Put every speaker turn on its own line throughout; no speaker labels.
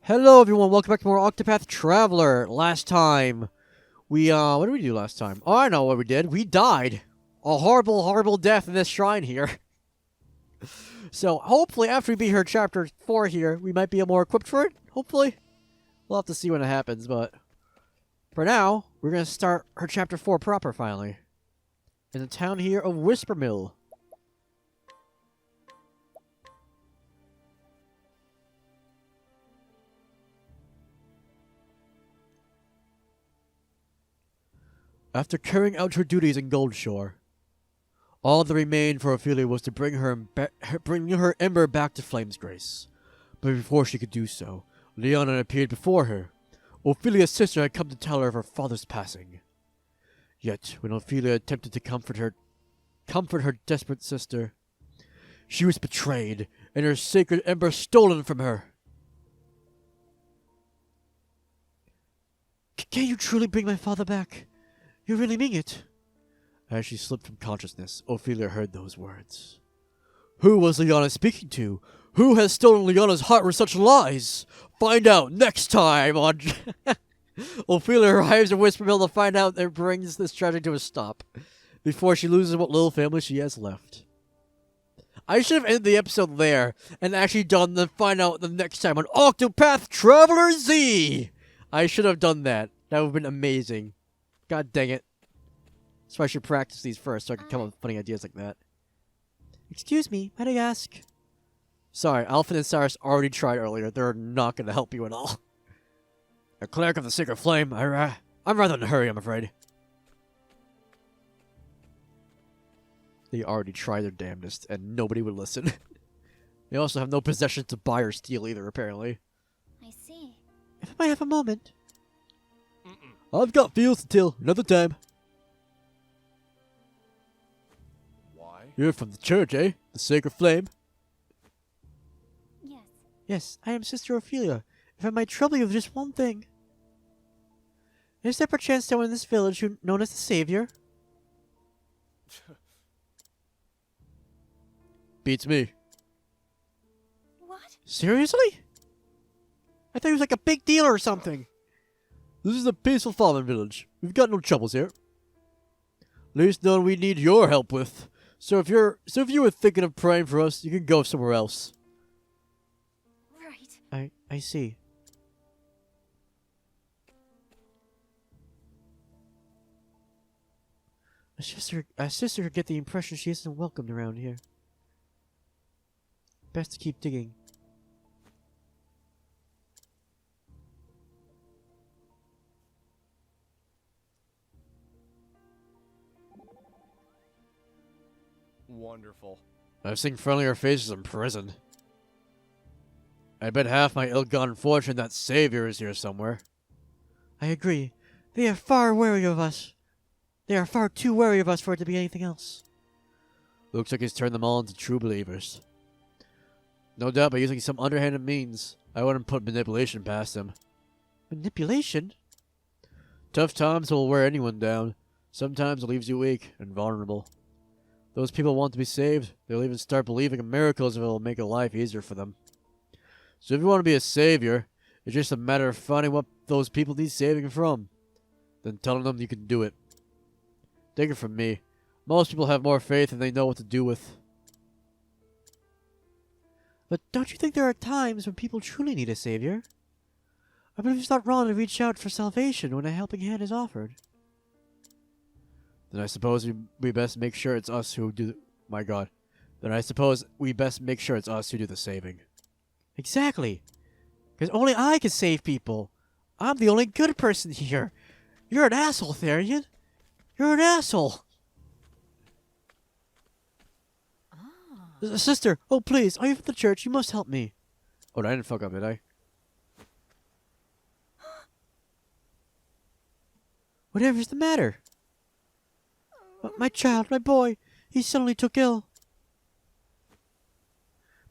Hello everyone, welcome back to more Octopath Traveler. Last time, what did we do last time? Oh, I know what we did. We died. A horrible, horrible death in this shrine here. So, hopefully after we beat her chapter 4 here, we might be more equipped for it, hopefully. We'll have to see when it happens, but for now, we're going to start her chapter 4 proper, finally. In the town here of Whispermill. After carrying out her duties in Goldshore, all that remained for Ophelia was to bring her ember back to Flame's grace. But before she could do so, Liana appeared before her. Ophelia's sister had come to tell her of her father's passing. Yet, when Ophelia attempted to comfort her desperate sister, she was betrayed and her sacred ember stolen from her. Can you truly bring my father back? You really mean it? As she slipped from consciousness, Ophelia heard those words. Who was Liana speaking to? Who has stolen Liana's heart with such lies? Find out next time on... Ophelia arrives at Whispermill to find out and brings this tragedy to a stop, before she loses what little family she has left. I should have ended the episode there, and actually done the find out the next time on Octopath Traveler Z! I should have done that. That would have been amazing. God dang it. So I should practice these first so I can come up with funny ideas like that. Excuse me, might I ask? Sorry, Alpha and Cyrus already tried earlier. They're not going to help you at all. A cleric of the Sacred Flame. I'm rather in a hurry, I'm afraid. They already tried their damnedest, and nobody would listen. They also have no possessions to buy or steal either, apparently.
I see.
If I might have a moment. I've got fields to till. Another time.
Why?
You're from the church, eh? The Sacred Flame?
Yes.
Yes, I am Sister Ophelia. If I might trouble you with just one thing. Is there perchance someone in this village known as the Savior? Beats me.
What?
Seriously? I thought he was like a big deal or something. This is a peaceful farming village. We've got no troubles here. Least none we need your help with. So if you were thinking of praying for us, you can go somewhere else.
Right.
I see. A sister could get the impression she isn't welcomed around here. Best to keep digging.
Wonderful.
I've seen friendlier faces in prison. I bet half my ill-gotten fortune that Savior is here somewhere. I agree. They are far wary of us. They are far too wary of us for it to be anything else. Looks like he's turned them all into true believers. No doubt by using some underhanded means. I wouldn't put manipulation past him. Manipulation? Tough times will wear anyone down. Sometimes it leaves you weak and vulnerable. Those people want to be saved. They'll even start believing in miracles if it'll make a life easier for them. So if you want to be a savior, it's just a matter of finding what those people need saving from. Then telling them you can do it. Take it from me. Most people have more faith than they know what to do with. But don't you think there are times when people truly need a savior? I believe it's not wrong to reach out for salvation when a helping hand is offered. Then I suppose we best make sure it's us who do... My god. Then I suppose we best make sure it's us who do the saving. Exactly. Because only I can save people. I'm the only good person here. You're an asshole, Therian. You're an asshole. Sister, oh please, are you from the church? You must help me. Oh, I didn't fuck up, did I? Whatever's the matter? My child, my boy, he suddenly took ill.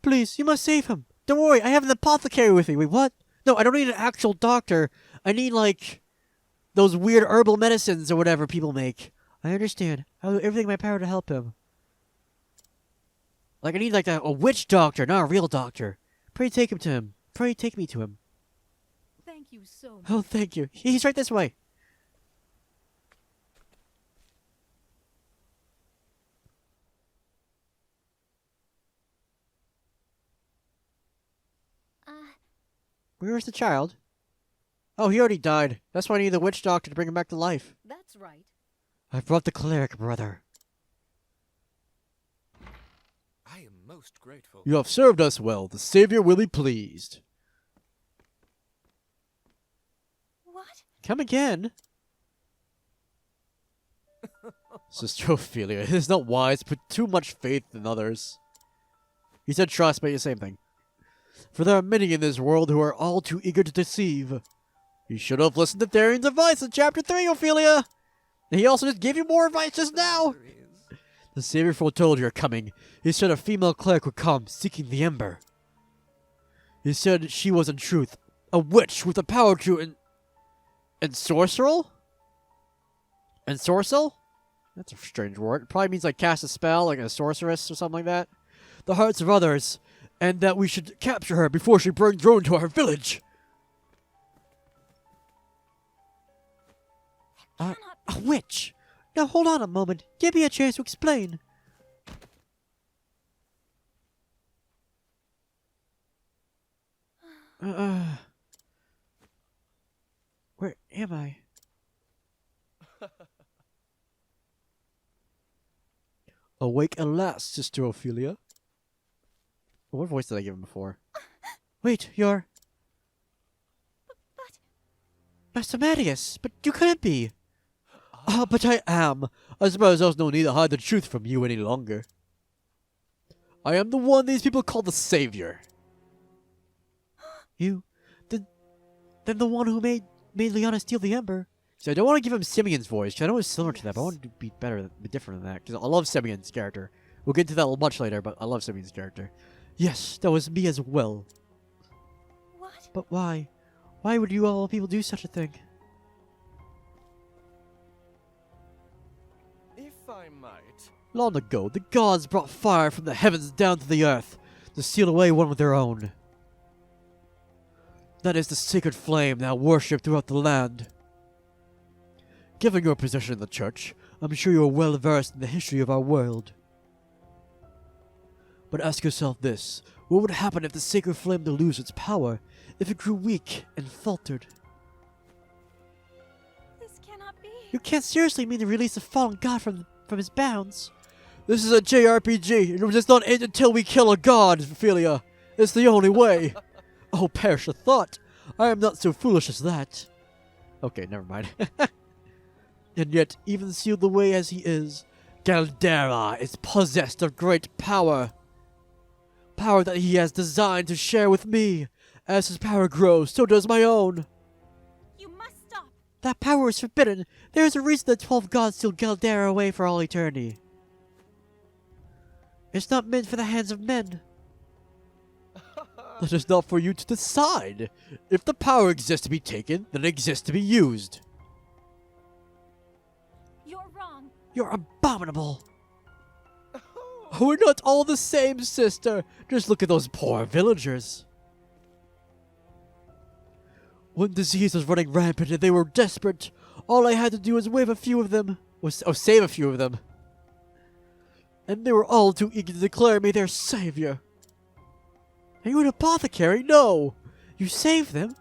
Please, you must save him. Don't worry, I have an apothecary with me. Wait, what? No, I don't need an actual doctor. I need, like, those weird herbal medicines or whatever people make. I understand. I'll do everything in my power to help him. Like, I need, like, a witch doctor, not a real doctor. Pray take him to him. Pray take me to him.
Thank you so much.
Oh, thank you. He's right this way. Where's the child? Oh, he already died. That's why I need the witch doctor to bring him back to life.
That's right.
I brought the cleric, brother.
I am most grateful.
You have served us well. The Savior will be pleased.
What?
Come again. Sister Ophelia, it is not wise to put too much faith in others. He said trust, but the same thing. For there are many in this world who are all too eager to deceive. You should have listened to Therian's advice in Chapter 3, Ophelia! And he also just gave you more advice just now! The Savior foretold your coming. He said a female cleric would come, seeking the ember. He said she was in truth a witch with the power to ensorcel? Ensorcel? That's a strange word. It probably means like cast a spell, like a sorceress or something like that. The hearts of others, and that we should capture her before she brings ruin to our village. A witch? Now hold on a moment. Give me a chance to explain. Where am I? Awake at last, Sister Ophelia. What voice did I give him before? Wait, you're... Master Marius, but you couldn't be. Ah, but I am. I suppose there's no need to hide the truth from you any longer. I am the one these people call the Savior. You? Then the one who made Liana steal the ember? So I don't want to give him Simeon's voice, because I know it's similar to that, but I want it to be better, be different than that, because I love Simeon's character. We'll get to that much later, but I love Simeon's character. Yes, that was me as well.
What?
But why? Why would you all people do such a thing?
If I might.
Long ago, the gods brought fire from the heavens down to the earth to seal away one with their own. That is the sacred flame now worshipped throughout the land. Given your position in the church, I'm sure you are well versed in the history of our world. But ask yourself this, what would happen if the sacred flame to lose its power, if it grew weak and faltered?
This cannot be.
You can't seriously mean to release a fallen god from his bounds. This is a JRPG, and it does not end until we kill a god, Ophelia. It's the only way. Oh, perish the thought. I am not so foolish as that. Okay, never mind. And yet, even sealed away as he is, Galdera is possessed of great power. Power that he has designed to share with me. As his power grows, so does my own.
You must stop.
That power is forbidden. There is a reason that 12 gods sealed Galdera away for all eternity. It's not meant for the hands of men. That is not for you to decide. If the power exists to be taken, then it exists to be used.
You're wrong.
You're abominable. We're not all the same, sister. Just look at those poor villagers. When disease was running rampant and they were desperate, all I had to do was save a few of them. And they were all too eager to declare me their savior. Are you an apothecary? No! You saved them?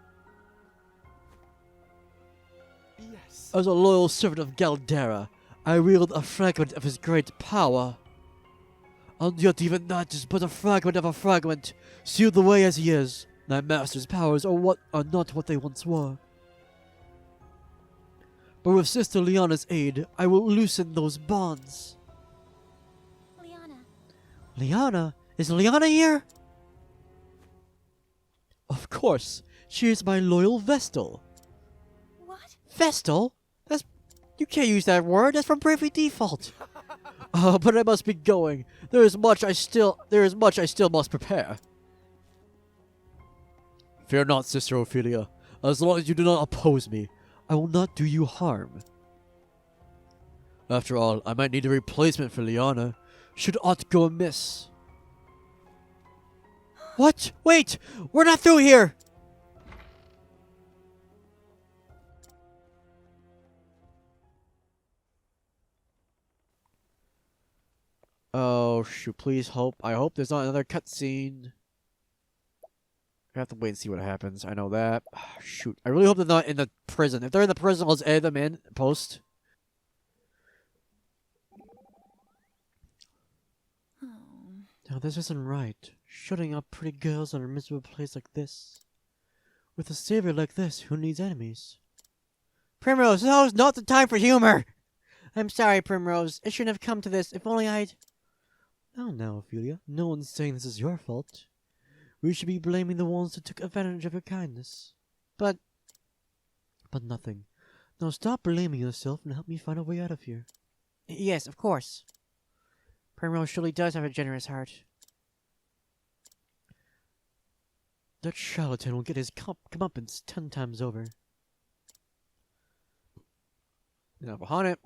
Yes.
As a loyal servant of Galdera, I wield a fragment of his great power. And yet even that is but a fragment of a fragment, sealed away as he is. My master's powers are not what they once were. But with Sister Liana's aid, I will loosen those bonds.
Liana.
Liana? Is Liana here? Of course. She is my loyal Vestal.
What?
Vestal? You can't use that word. That's from Bravely Default. But I must be going. There is much I still must prepare. Fear not, Sister Ophelia. As long as you do not oppose me, I will not do you harm. After all, I might need a replacement for Liana, should aught go amiss. What? Wait! We're not through here! Oh shoot! Please hope. I hope there's not another cutscene. I have to wait and see what happens. I know that. Shoot! I really hope they're not in the prison. If they're in the prison, let's edit them in post.
Oh.
Now this isn't right. Shutting up pretty girls in a miserable place like this. With a savior like this, who needs enemies? Primrose, now is not the time for humor! I'm sorry, Primrose. It shouldn't have come to this. If only I'd... Oh, now, Ophelia. No one's saying this is your fault. We should be blaming the ones that took advantage of your kindness. But nothing. Now stop blaming yourself and help me find a way out of here. Yes, of course. Primrose surely does have a generous heart. That charlatan will get his comeuppance 10 times over. Now behind it.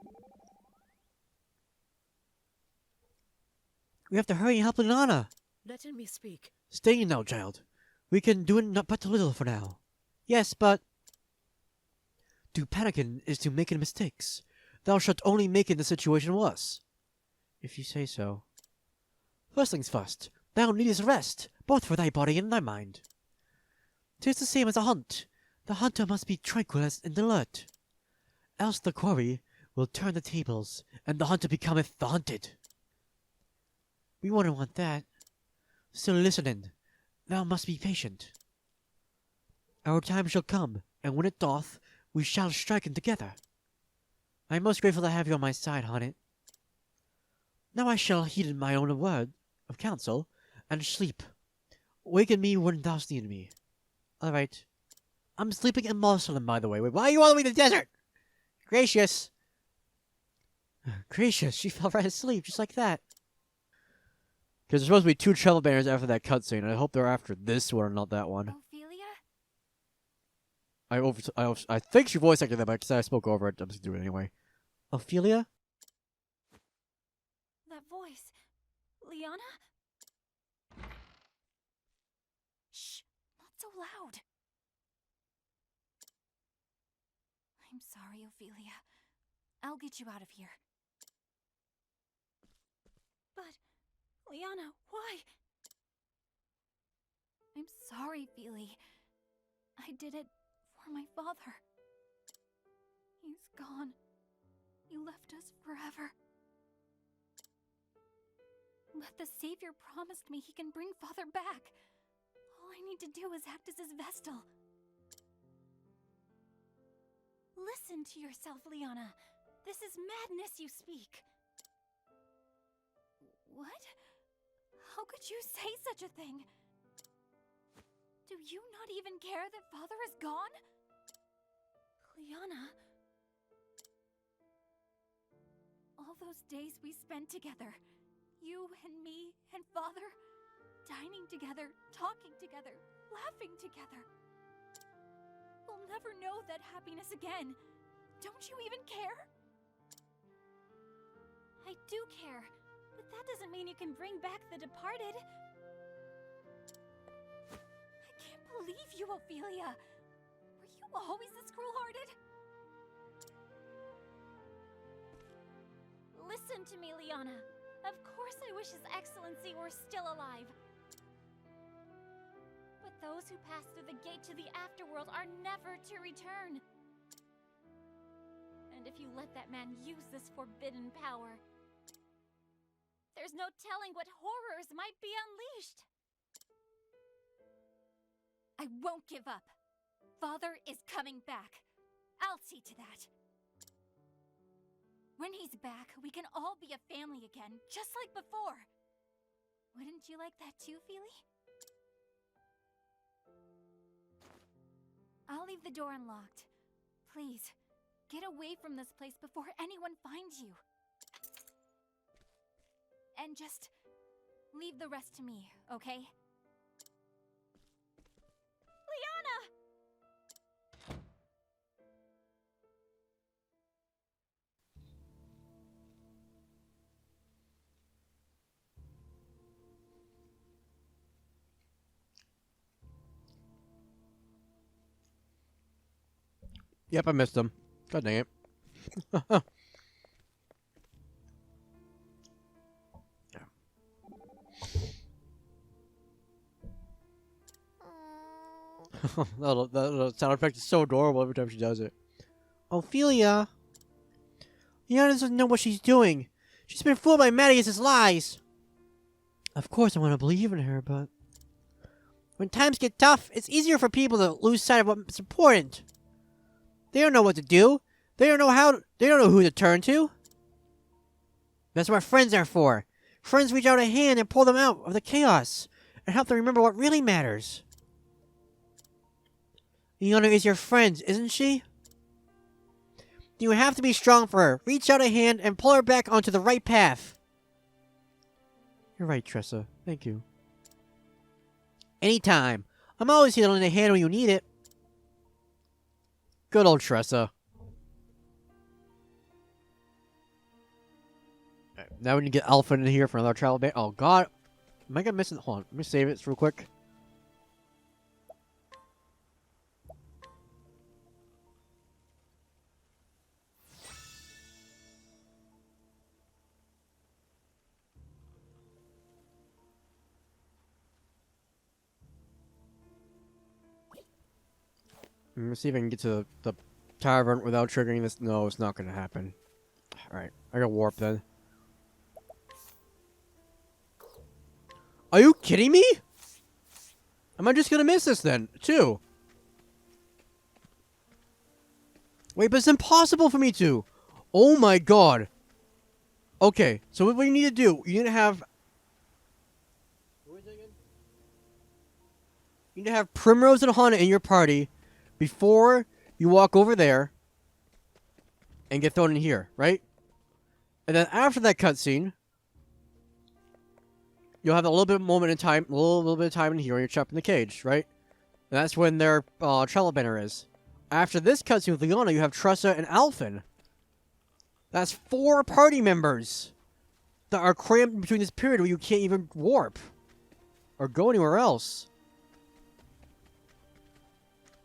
We have to hurry and help Liana.
Letting me speak.
Stay now, child. We can do it not but a little for now. Yes, but... To panicking is to making mistakes. Thou shalt only making the situation worse. If you say so. First things first, thou needest rest, both for thy body and thy mind. 'Tis the same as a hunt. The hunter must be tranquil and alert. Else the quarry will turn the tables, and the hunter becometh the hunted. We wouldn't want that. Still listening, thou must be patient. Our time shall come, and when it doth, we shall strike in together. I am most grateful to have you on my side, Honnet. Now I shall heed my own word of counsel, and sleep. Waken me when thou need me. All right. I'm sleeping in Marceline, by the way. Wait, why are you all the way to the desert? Gracious. Gracious, she fell right asleep, just like that. Because there's supposed to be 2 Travel Banters after that cutscene, and I hope they're after this one, not that one.
Ophelia?
I think she voice acted that, but because I spoke over it, I'm just doing it anyway. Ophelia?
That voice. Liana? Shh! Not so loud. I'm sorry, Ophelia. I'll get you out of here. But, Liana, why? I'm sorry, Feely. I did it for my father. He's gone. He left us forever. But the Savior promised me he can bring Father back. All I need to do is act as his Vestal. Listen to yourself, Liana. This is madness you speak. What? How could you say such a thing? Do you not even care that Father is gone? Liana... All those days we spent together, you and me and Father, dining together, talking together, laughing together. We'll never know that happiness again. Don't you even care? I do care, but that doesn't mean you can bring back the departed. I can't believe you, Ophelia. Were you always this cruel-hearted? Listen to me, Liana. Of course I wish His Excellency were still alive. But those who pass through the gate to the afterworld are never to return. And if you let that man use this forbidden power, there's no telling what horrors might be unleashed. I won't give up. Father is coming back. I'll see to that. When he's back, we can all be a family again, just like before. Wouldn't you like that too, Feely? I'll leave the door unlocked. Please, get away from this place before anyone finds you. And just leave the rest to me, okay? Liana!
Yep, I missed them. God dang it. that sound effect is so adorable every time she does it. Ophelia! Liana doesn't know what she's doing. She's been fooled by Marius' lies. Of course I want to believe in her, but... when times get tough, it's easier for people to lose sight of what's important. They don't know what to do. They don't know who to turn to. That's what friends are for. Friends reach out a hand and pull them out of the chaos and help them remember what really matters. Liana is your friend, isn't she? You have to be strong for her. Reach out a hand and pull her back onto the right path. You're right, Tressa. Thank you. Anytime. I'm always here to lend a hand when you need it. Good old Tressa. Right, now we need to get Alpha in here for another travel ban. Oh god. Am I missing? Hold on. Let me save it real quick. Let me see if I can get to the tavern without triggering this. No, it's not going to happen. Alright, I got warp then. Are you kidding me? Am I just going to miss this then, too? Wait, but it's impossible for me to. Oh my god. Okay, so what you need to do, you need to have... Who is it again? You need to have Primrose and Hana in your party before you walk over there and get thrown in here, right? And then after that cutscene, you'll have a little bit of moment in time, a little bit of time in here when you're trapped in the cage, right? And that's when their Travel Banter is. After this cutscene with Liana, you have Tressa and Alphen. That's 4 party members that are crammed between this period where you can't even warp or go anywhere else.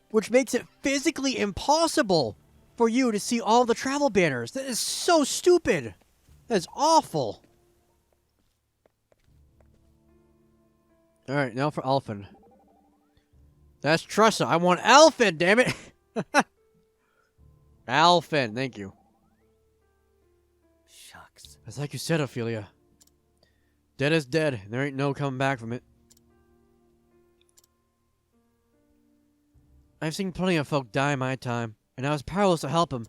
Which makes it physically impossible for you to see all the travel banners. That is so stupid. That is awful. Alright, now for Alphen. That's Tressa. I want Alphen, damn it. Alphen, thank you.
Shucks.
It's like you said, Ophelia. Dead is dead. There ain't no coming back from it. I've seen plenty of folk die in my time, and I was powerless to help them.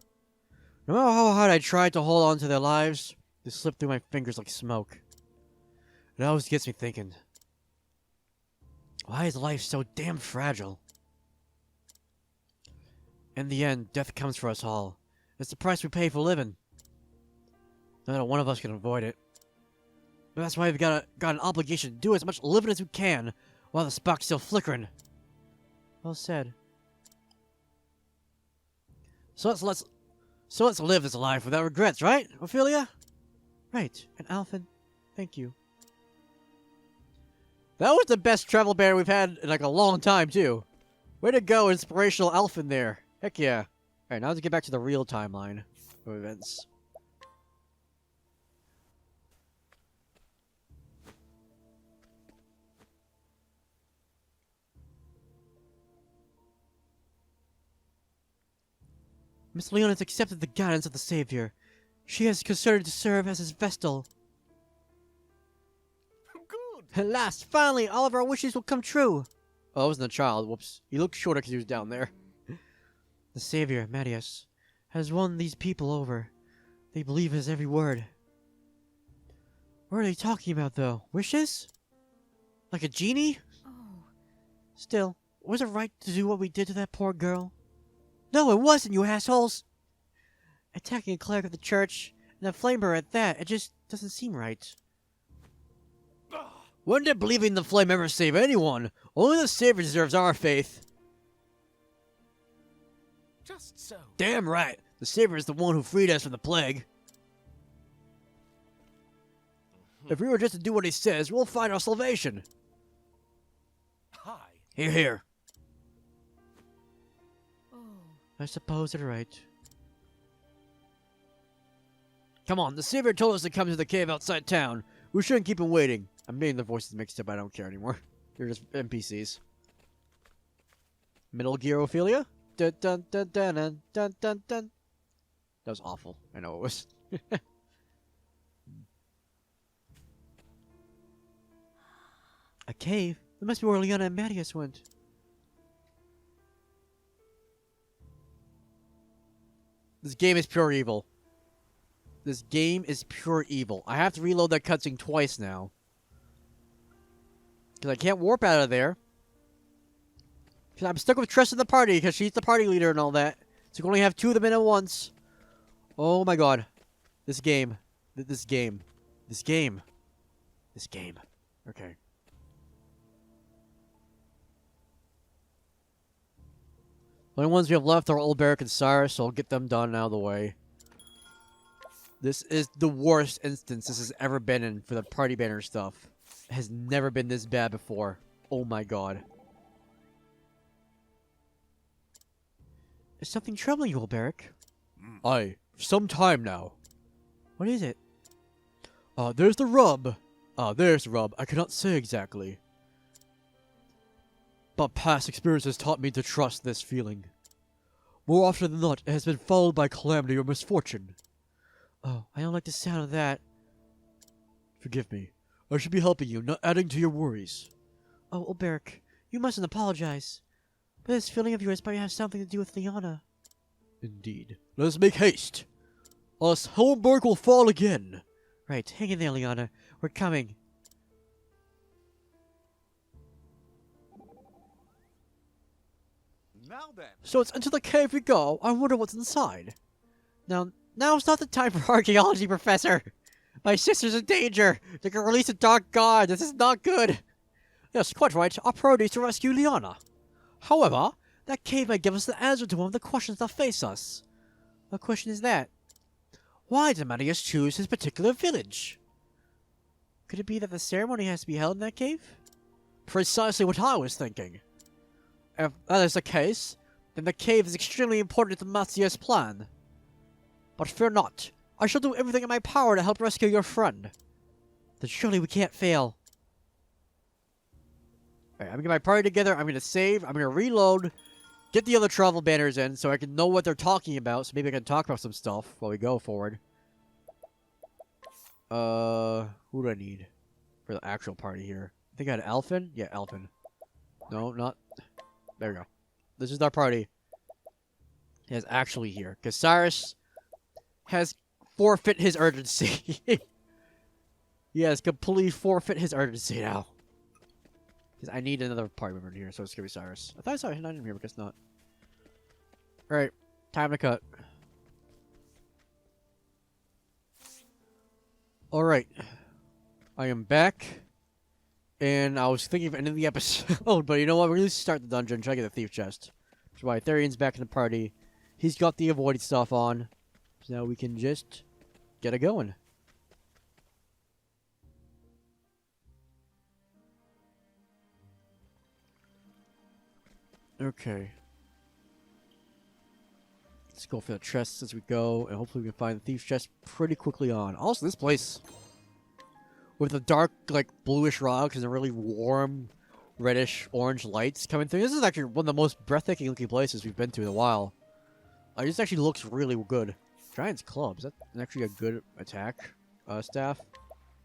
No matter how hard I tried to hold on to their lives, they slipped through my fingers like smoke. It always gets me thinking, why is life so damn fragile? In the end, death comes for us all. It's the price we pay for living. Not one of us can avoid it. But that's why we've got an obligation to do as much living as we can while the spark's still flickering. Well said. So let's live this life without regrets, right, Ophelia? Right, and Alphen, thank you. That was the best travel banner we've had in like a long time, too. Way to go, inspirational Alphen there. Heck yeah. Alright, now let's get back to the real timeline of events. Miss Leon has accepted the guidance of the Savior. She has considered to serve as his vestal.
Good.
At last, finally, all of our wishes will come true. Oh, that wasn't a child. Whoops. He looked shorter because he was down there. The Savior, Marius, has won these people over. They believe his every word. What are they talking about, though? Wishes? Like a genie?
Oh.
Still, was it right to do what we did to that poor girl? No, it wasn't, you assholes! Attacking a cleric of the church, and a flamer at that, it just doesn't seem right. When did believing the flame ever save anyone? Only the Savior deserves our faith.
Just so.
Damn right! The Savior is the one who freed us from the plague. If we were just to do what he says, we'll find our salvation.
Hi.
Here, here.
Oh.
I suppose you're right. Come on, the Savior told us to come to the cave outside town. We shouldn't keep him waiting. I'm getting the voices mixed up, I don't care anymore. They're just NPCs. Middle Gear Ophelia? Dun dun dun dun dun dun dun dun. That was awful. I know it was. A cave? That must be where Liana and Mattias went. This game is pure evil. This game is pure evil. I have to reload that cutscene twice now. Because I can't warp out of there. Because I'm stuck with Tress in the party, because she's the party leader and all that. So you can only have 2 of them in at once. Oh my god. This game. This game. This game. This game. Okay. The only ones we have left are Old Barrack and Cyrus, so I'll get them done out of the way. This is the worst instance this has ever been in for the party banner stuff. It has never been this bad before. Oh my god. Is something troubling you, Old Barrack? Aye, for some time now. What is it? There's the rub. There's the rub. I cannot say exactly. But past experience has taught me to trust this feeling. More often than not, it has been followed by calamity or misfortune. Oh, I don't like the sound of that. Forgive me. I should be helping you, not adding to your worries. Oh, Old Barrack, you mustn't apologize. But this feeling of yours might have something to do with Liana. Indeed. Let us make haste. Else Helmberg will fall again. Right, hang in there, Liana. We're coming.
Now then.
So it's into the cave we go. I wonder what's inside. Now's not the time for archaeology, Professor. My sister's in danger. They can release a dark god. This is not good. Yes, quite right. Our priority is to rescue Liana. However, that cave might give us the answer to one of the questions that face us. What question is that? Why did Mattias choose his particular village? Could it be that the ceremony has to be held in that cave? Precisely what I was thinking. If that is the case, then the cave is extremely important to Mattias' plan. But fear not. I shall do everything in my power to help rescue your friend. Then surely we can't fail. Alright, I'm gonna get my party together, I'm gonna save, I'm gonna reload, get the other travel banners in so I can know what they're talking about, so maybe I can talk about some stuff while we go forward. Who do I need for the actual party here? I think I had Alphen? Yeah, Alphen. No, not... There we go. This is our party. He is actually here, because Cyrus has forfeit his urgency. He has completely forfeit his urgency now. Because I need another party member in here, so it's gonna be Cyrus. I thought I saw him in here, but guess not. Alright, time to cut. Alright. I am back. And I was thinking of ending the episode, but you know what? We're gonna start the dungeon, try to get the thief chest. That's why Therion's back in the party. He's got the avoided stuff on. So now we can just get it going. Okay. Let's go for the chests as we go, and hopefully we can find the thief's chest pretty quickly on. Also, this place, with the dark, like, bluish rocks and the really warm, reddish, orange lights coming through. This is actually one of the most breathtaking looking places we've been to in a while. This actually looks really good. Giant's Club, is that actually a good attack staff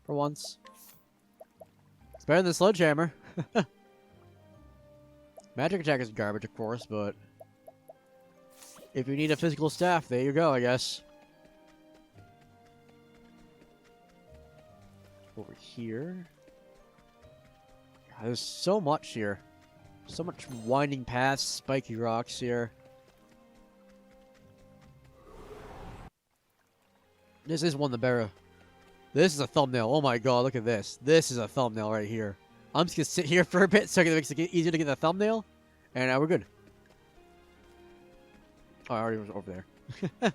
for once? It's better than the Sledgehammer. Magic attack is garbage, of course, but if you need a physical staff, there you go, I guess. Over here. God, there's so much here. So much winding paths, spiky rocks here. This is one of the better. This is a thumbnail. Oh my god, look at this. This is a thumbnail right here. I'm just gonna sit here for a bit so it makes it easier to get the thumbnail. And now we're good. Oh, I already was over there.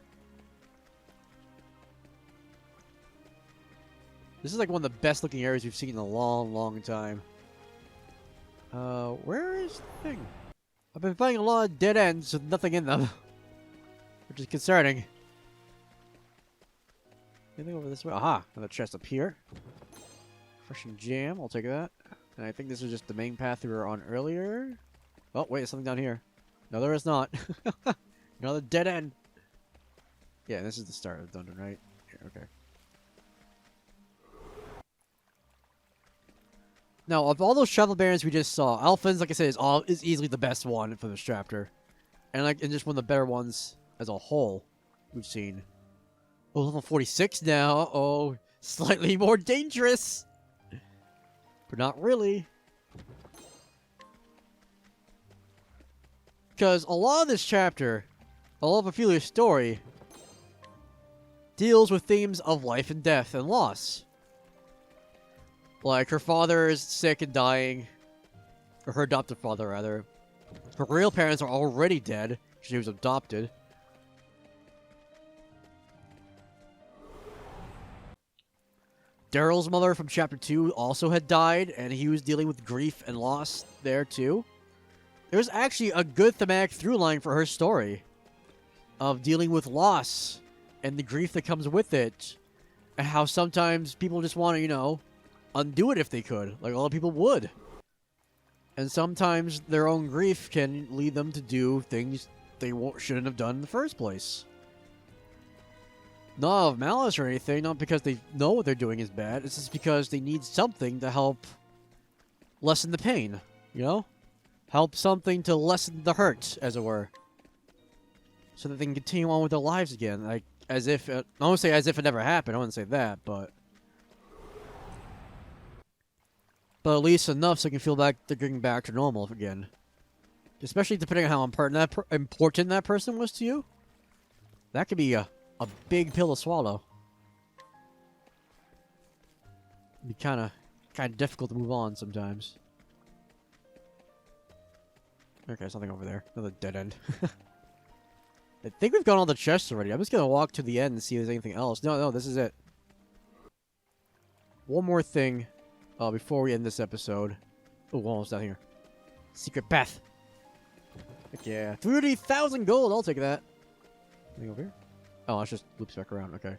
This is like one of the best looking areas we've seen in a long, long time. Where is the thing? I've been finding a lot of dead ends with nothing in them. Which is concerning. Anything over this way? Aha! Another chest up here. Refreshing jam, I'll take that. And I think this is just the main path we were on earlier. Oh, wait, there's something down here. No, there is not. Another dead end. Yeah, this is the start of the dungeon, right? Here, okay. Now, of all those travel barons we just saw, Alphen's, like I said, is easily the best one for this chapter, and just one of the better ones as a whole we've seen. Oh, level 46 now. Oh, slightly more dangerous, but not really. Because a lot of this chapter, a lot of Ophelia's story, deals with themes of life and death and loss. Like, her father is sick and dying. Or her adopted father, rather. Her real parents are already dead. She was adopted. Daryl's mother from Chapter 2 also had died, and he was dealing with grief and loss there, too. There's actually a good thematic through line for her story of dealing with loss and the grief that comes with it, and how sometimes people just want to, you know, undo it if they could, like a lot of people would. And sometimes their own grief can lead them to do things they shouldn't have done in the first place. Not out of malice or anything, not because they know what they're doing is bad, it's just because they need something to help lessen the pain, you know? Help something to lessen the hurt, as it were. So that they can continue on with their lives again, like, as if, I won't say as if it never happened, I wouldn't say that, but at least enough so they can feel like they're getting back to normal again. Especially depending on how important that person was to you. That could be a big pill to swallow. It'd be kind of difficult to move on sometimes. Okay, there's something over there. Another dead end. I think we've got all the chests already. I'm just gonna walk to the end and see if there's anything else. No, this is it. One more thing before we end this episode. Oh, almost down here. Secret path. Heck yeah. 30,000 gold. I'll take that. Anything over here? Oh, it just loops back around. Okay.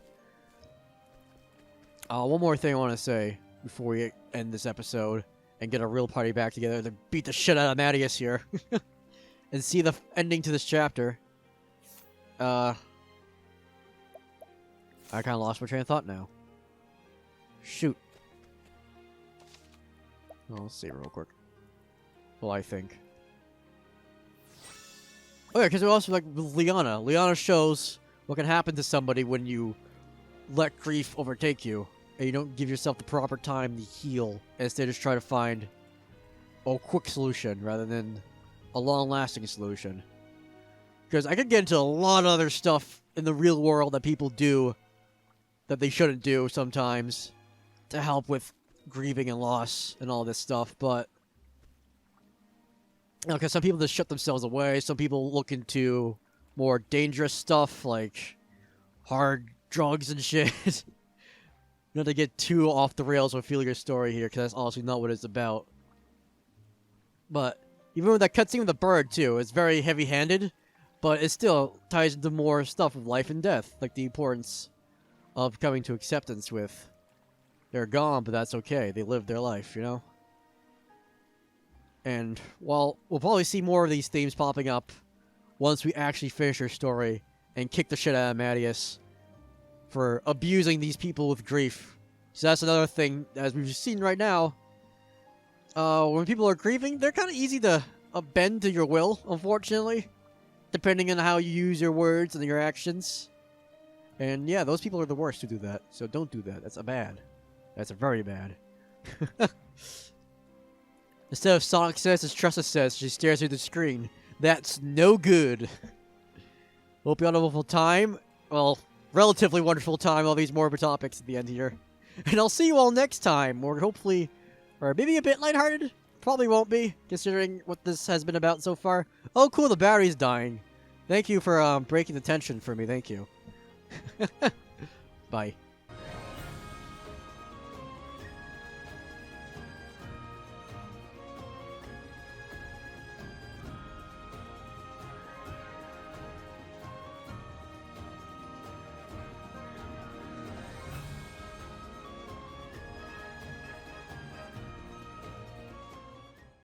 One more thing I want to say before we end this episode and get a real party back together to beat the shit out of Mattias here. And see the ending to this chapter. I kind of lost my train of thought now. Shoot. I'll save real quick. Well, I think. Oh yeah, because we also like with Liana. Liana shows what can happen to somebody when you let grief overtake you, and you don't give yourself the proper time to heal, and instead just try to find a quick solution rather than a long-lasting solution. Because I could get into a lot of other stuff in the real world that people do that they shouldn't do sometimes to help with grieving and loss and all this stuff, but you know, because some people just shut themselves away, some people look into more dangerous stuff like hard drugs and shit. Not to get too off the rails with Ophelia's story here, because that's honestly not what it's about. But even with that cutscene with the bird too, it's very heavy-handed, but it still ties into more stuff of life and death, like the importance of coming to acceptance with they're gone, but that's okay. They lived their life, you know? And, well, we'll probably see more of these themes popping up once we actually finish her story and kick the shit out of Mattias for abusing these people with grief. So that's another thing, as we've seen right now. When people are grieving, they're kind of easy to bend to your will, unfortunately. Depending on how you use your words and your actions. And yeah, those people are the worst to do that. So don't do that. That's bad. That's very bad. Instead of Sonic says, as Tressa says, she stares at the screen. That's no good. Hope you had a wonderful time. Well, relatively wonderful time. All these morbid topics at the end here. And I'll see you all next time. Or hopefully, or maybe a bit lighthearted. Probably won't be, considering what this has been about so far. Oh, cool, the battery's dying. Thank you for breaking the tension for me. Thank you. Bye.